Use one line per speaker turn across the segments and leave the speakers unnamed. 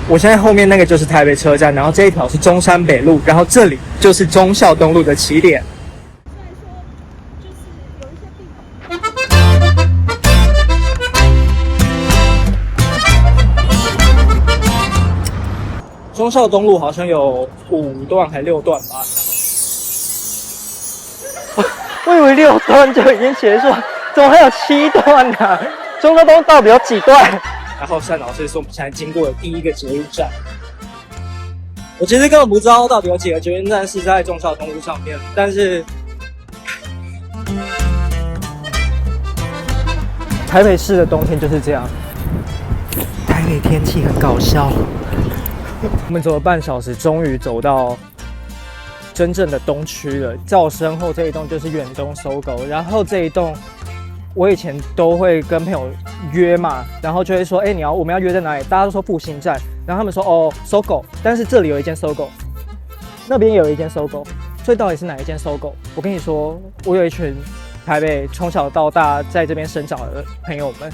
我现在后面那个就是台北车站，然后这一条是中山北路，然后这里就是忠孝东路的起点。忠孝东路好像有5段还6段吧。我以为6段就已经结束，怎么还有7段呢、啊？忠孝东路到底有几段？然后单老师说我们现在经过的第一个捷运站，我其实根本不知道到底有几个捷运站是在忠孝东路上面，但是台北市的冬天就是这样，台北天气很搞笑。我们走了半小时，终于走到真正的东区了。在我身后这一栋就是远东搜狗，然后这一栋我以前都会跟朋友约嘛，然后就会说，我们要约在哪里？大家都说复兴站，然后他们说哦搜狗，但是这里有一间搜狗，那边也有一间搜狗，所以到底是哪一间搜狗？我跟你说，我有一群台北从小到大在这边生长的朋友们，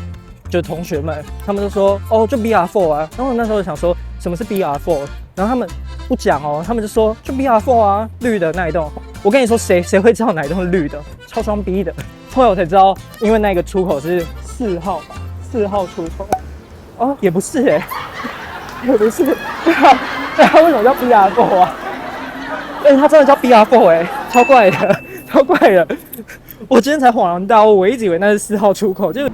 就同学们，他们都说哦就 BR4 啊，然后我那时候想说什么是 BR4， 然后他们不讲哦，他们就说就 BR4 啊，绿的那一栋。我跟你说谁会知道哪一栋是绿的？超装逼的。后来我才知道，因为那个出口是4号吧，4号出口。哦，也不是也不是，对啊，为什么叫 BR4 啊？它真的叫 BR4 超怪的，超怪的。我今天才恍然大悟，我一直以为那是4号出口，就。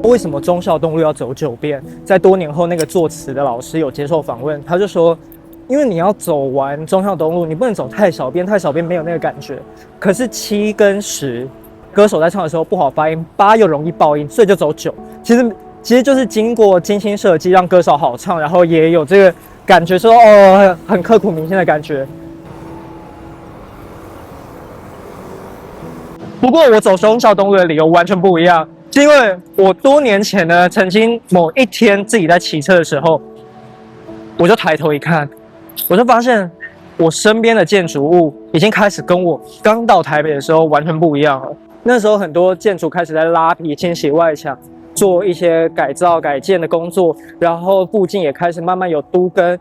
为什么忠孝东路要走9遍？在多年后，那个作词的老师有接受访问，他就说，因为你要走完忠孝东路，你不能走太少遍，太少遍没有那个感觉。可是7跟10，歌手在唱的时候不好发音，8又容易爆音，所以就走9。其实就是经过精心设计，让歌手好唱，然后也有这个感觉说哦，很刻骨铭心的感觉。不过我走忠孝东路的理由完全不一样。是因为我多年前呢，曾经某一天自己在骑车的时候，我就抬头一看，我就发现我身边的建筑物已经开始跟我刚到台北的时候完全不一样了。那时候很多建筑开始在拉皮、清洗外墙，做一些改造、改建的工作，然后附近也开始慢慢有都更，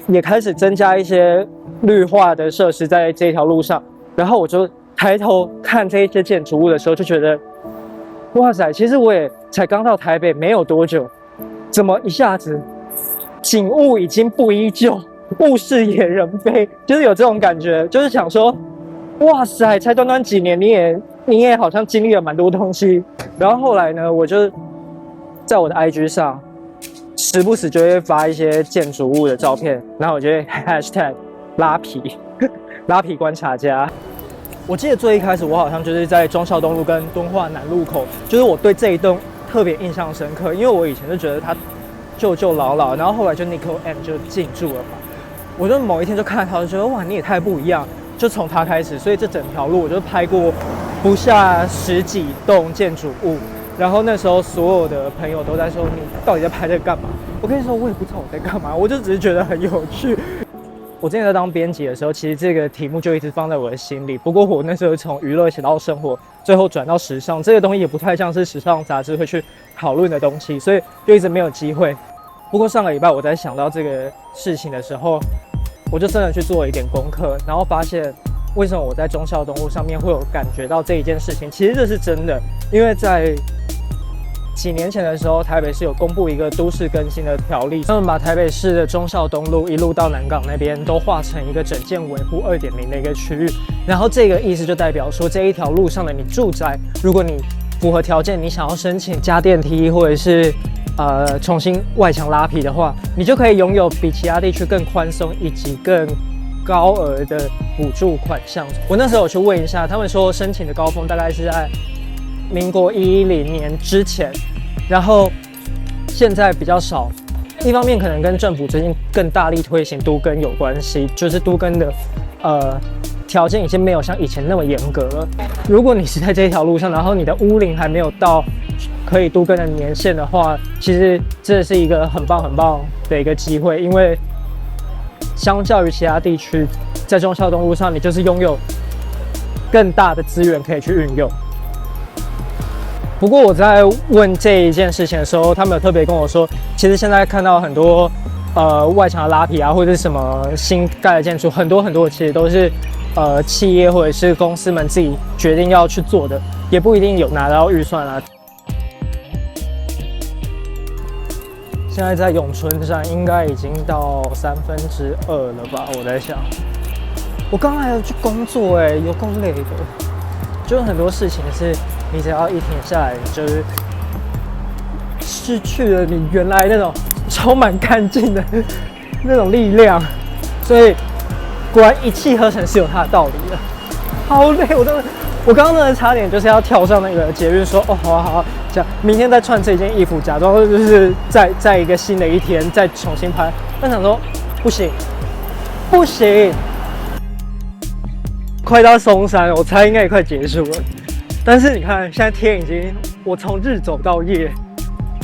也开始增加一些绿化的设施在这条路上。然后我就抬头看这一些建筑物的时候，就觉得。哇塞！其实我也才刚到台北没有多久，怎么一下子景物已经不依旧，物是也人非，就是有这种感觉，就是想说，哇塞，才短短几年，你也好像经历了蛮多东西。然后后来呢，我就在我的 IG 上，时不时就会发一些建筑物的照片，然后我就会 hashtag 拉皮拉皮观察家。我记得最一开始，我好像就是在忠孝东路跟敦化南路口，就是我对这一栋特别印象深刻，因为我以前就觉得它旧老老，然后后来就 Nico M 就进驻了嘛，我就某一天就看到，就觉得哇，你也太不一样，就从它开始，所以这整条路我就拍过不下10几栋建筑物，然后那时候所有的朋友都在说你到底在拍这个干嘛？我跟你说，我也不知道我在干嘛，我就只是觉得很有趣。我之前在当编辑的时候，其实这个题目就一直放在我的心里。不过我那时候从娱乐写到生活，最后转到时尚，这个东西也不太像是时尚杂志会去讨论的东西，所以就一直没有机会。不过上个礼拜我在想到这个事情的时候，我就真的去做了一点功课，然后发现为什么我在忠孝东路上面会有感觉到这一件事情，其实这是真的，因为在几年前的时候，台北市有公布一个都市更新的条例，他们把台北市的忠孝东路一路到南港那边都划成一个整建维护2.0的一个区域，然后这个意思就代表说，这一条路上的你住宅，如果你符合条件，你想要申请加电梯或者是重新外墙拉皮的话，你就可以拥有比其他地区更宽松以及更高额的补助款项。我那时候有去问一下，他们说申请的高峰大概是在民国110年之前，然后现在比较少。一方面可能跟政府最近更大力推行都更有关系，就是都更的条件已经没有像以前那么严格了。如果你是在这条路上，然后你的屋龄还没有到可以都更的年限的话，其实这是一个很棒的一个机会，因为相较于其他地区，在忠孝东路上，你就是拥有更大的资源可以去运用。不过我在问这一件事情的时候，他们有特别跟我说，其实现在看到很多外墙的拉皮啊，或者是什么新盖的建筑，很多其实都是企业或者是公司们自己决定要去做的，也不一定有拿到预算啊。现在在永春站应该已经到2/3了吧？我在想，我刚刚还要去工作有够累的。就是很多事情是，你只要一停下来，就是失去了你原来那种充满干劲的那种力量。所以果然一气呵成是有它的道理的。好累，我刚刚真的差点就是要跳上那个捷运说，哦，好，这样明天再穿这件衣服，假装就是在一个新的一天再重新拍。但想说不行，快到松山了，我猜应该也快结束了。但是你看，现在天已经，我从日走到夜，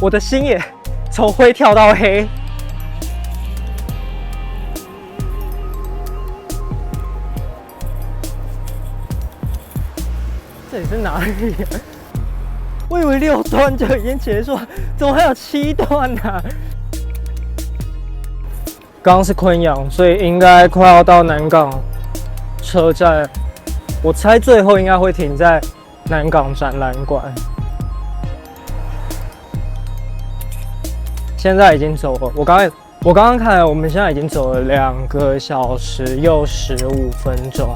我的心也从灰跳到黑。这里是哪里啊？我以为6段就已经结束，怎么还有7段呢？刚刚是昆阳，所以应该快要到南港车站。我猜最后应该会停在南港展览馆。现在已经走了，我刚刚看了，我们现在已经走了2个小时又15分钟。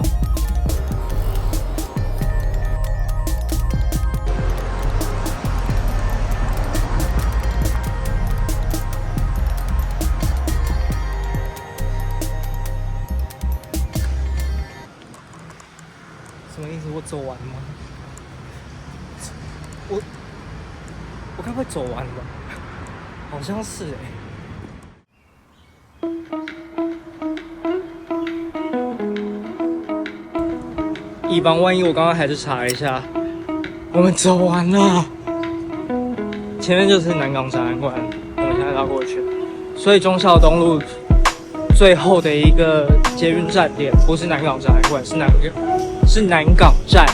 什么意思？我走完了吗？我该不会走完了吧？好像是以防万一，我刚刚还是查一下，我们走完了。前面就是南港展览馆，我们现在要过去。所以忠孝东路最后的一个捷运站点不是南港展览馆，是南港站。